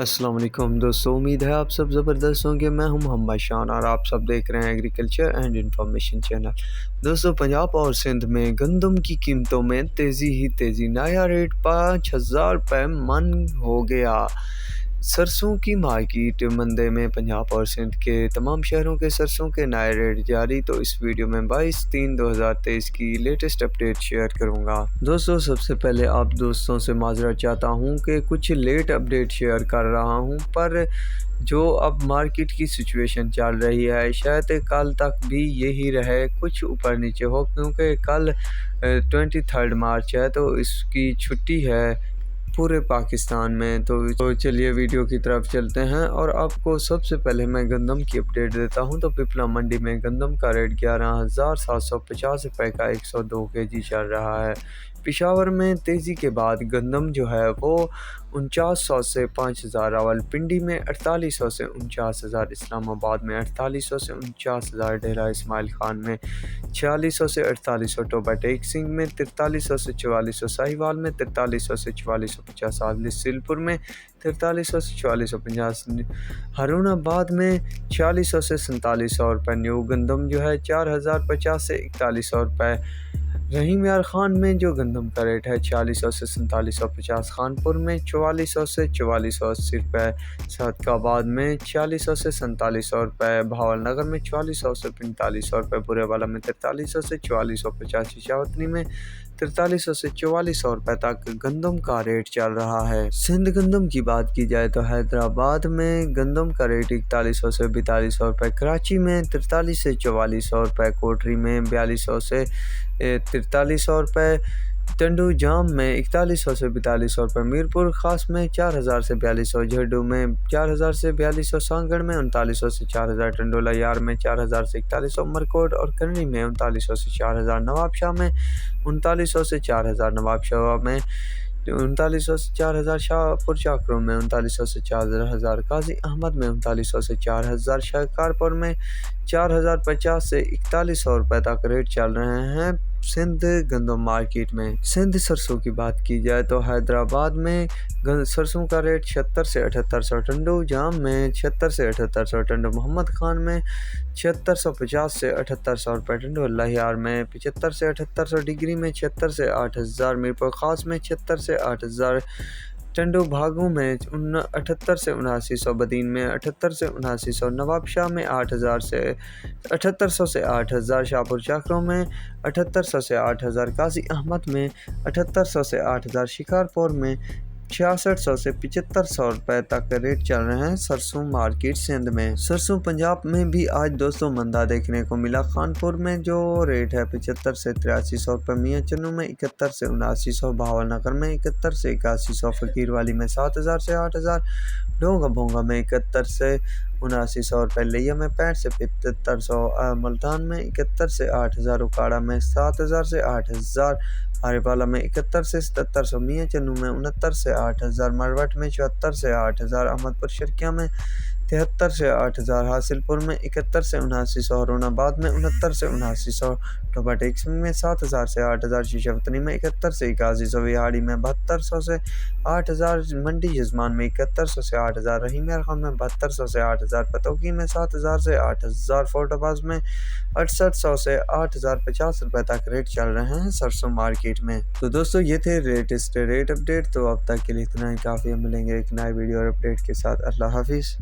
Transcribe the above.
السلام علیکم دوستو، امید ہے آپ سب زبردست ہوں گے۔ میں ہوں محمد شان اور آپ سب دیکھ رہے ہیں ایگریکلچر اینڈ انفارمیشن چینل۔ دوستو، پنجاب اور سندھ میں گندم کی قیمتوں میں تیزی۔ نیا ریٹ 5000 روپے من ہو گیا۔ سرسوں کی مارکیٹ منڈی میں پنجاب اور سندھ کے تمام شہروں کے سرسوں کے نئے ریٹ جاری۔ تو اس ویڈیو میں 22/3/2023 کی لیٹسٹ اپڈیٹ شیئر کروں گا۔ دوستو، سب سے پہلے آپ دوستوں سے معذرت چاہتا ہوں کہ کچھ لیٹ اپڈیٹ شیئر کر رہا ہوں، پر جو اب مارکیٹ کی سچویشن چل رہی ہے شاید کل تک بھی یہی رہے، کچھ اوپر نیچے ہو، کیونکہ کل 23 مارچ ہے تو اس کی چھٹی ہے پورے پاکستان میں۔ تو چلیے ویڈیو کی طرف چلتے ہیں اور آپ کو سب سے پہلے میں گندم کی اپڈیٹ دیتا ہوں۔ تو پپلا منڈی میں گندم کا ریٹ 11,750 روپے کا 102 kg چل رہا ہے۔ پشاور میں تیزی کے بعد گندم جو ہے وہ 4900 سے 5000، راولپنڈی میں 4800 سے 49,000، اسلام آباد میں 4800 سے 49,000، ڈیرہ اسماعیل خان میں 4600 سے 4800، ٹوبہ ٹیک سنگھ میں 4300 سے 4400، ساہیوال میں 4300 سے 4450، عادل سیل پور میں 4300 سے 4450، ہارون آباد میں 4600 سے 4700 روپے، نیو گندم جو ہے 4050 سے 4100 روپے، رحیم یار خان میں جو گندم کا ریٹ ہے 4600 سے 4750، خانپور میں 4400 سے 4480 روپے، صادق آباد میں 4600 سے 4700 روپے، بھاول نگر میں 4400 سے 4500 روپے، برے والا میں 4300 سے 4450، شاوتنی میں 4300 سے 4400 روپے تک گندم کا ریٹ چل رہا ہے۔ سندھ گندم کی بات کی جائے تو حیدرآباد میں گندم کا ریٹ 4100 سے 4200 روپے، کراچی میں 43 سے 4400 روپے، کوٹری میں 4200 سے 4300 روپے، ٹنڈو جام میں 4100 سے 4200 روپے، میرپور خاص میں 4000 سے 4200، جھڈو میں 4000 سے 4200، سانگڑ میں 3900 سے 4000، ٹنڈولا یار میں 4000 سے 4100، مرکوٹ اور کنری میں 3900 سے 4000، نواب شاہ میں 3900 سے 4000، نواب شاہ میں 3900 سے 4000، شاہ پور چاکروں میں 3900 سے 4000، قاضی احمد میں 3900 سے 4000، شکارپور میں 4050 سے 4100 روپے تک ریٹ چل رہے ہیں سندھ گندم مارکیٹ میں۔ سندھ سرسوں کی بات کی جائے تو حیدرآباد میں سرسوں کا ریٹ 76 سے 7800، ٹنڈو جام میں 76 سے 7800، ٹنڈو محمد خان میں 7650 سے 7800 روپے، ٹنڈو اللہ یار میں 75 سے 7800، ڈگری میں 76 سے 8000، میرپور خاص میں 76 سے 8000، ٹنڈو بھاگو میں 78 سے 7900، بدین میں 78 سے 7900، نواب شاہ میں 8000 سے 7800 سے 8000، شاہپور چاکروں میں 7800 سے 8000، قاضی احمد میں 7800 سے 8000، شکارپور میں 6600 سے 7500 روپے تک ریٹ چل رہے ہیں سرسوں مارکیٹ سندھ میں۔ سرسوں پنجاب میں بھی آج دوستوں مندا دیکھنے کو ملا۔ خانپور میں جو ریٹ ہے 75 سے 8300 روپے، میاں چنو میں 71 سے 7900، بھاول نگر میں 71 سے 8100، فقیر والی میں 7000 سے 8000، ڈونگا بھونگا میں 71 سے 7900 روپے، لیا میں 65 سے 7500، ملتان میں 71 سے 8000، اکاڑا میں 7000 سے 8000، ہارے والا میں 71 سے 7700، میاں چنو میں 69 سے 8000، مروٹ میں 74 سے 8000، احمد پور شرکیہ میں 73 سے 8000، حاصل پور میں 71 سے 7900، ہارون آباد میں 69 سے 7900، ٹوبہ ٹیک سنگھ میں 7000 سے 8000، شیشہ وطنی میں 71 سے 8100، وہاڑی میں 7200 سے 8000، منڈی جزمان میں 7100 سے 8000، رحیم یار خان میں 7200 سے 8000، پتوکی میں 7000 سے 8000، فورٹ آباز میں 6800 سے 8050 روپے تک ریٹ چل رہے ہیں سرسوں مارکیٹ میں۔ تو دوستو یہ تھے ریٹ اپڈیٹ، تو اب تک کے لیے اتنا ہی کافی ہے، ملیں گے ایک نئے ویڈیو اور اپڈیٹ کے ساتھ۔ اللہ حافظ۔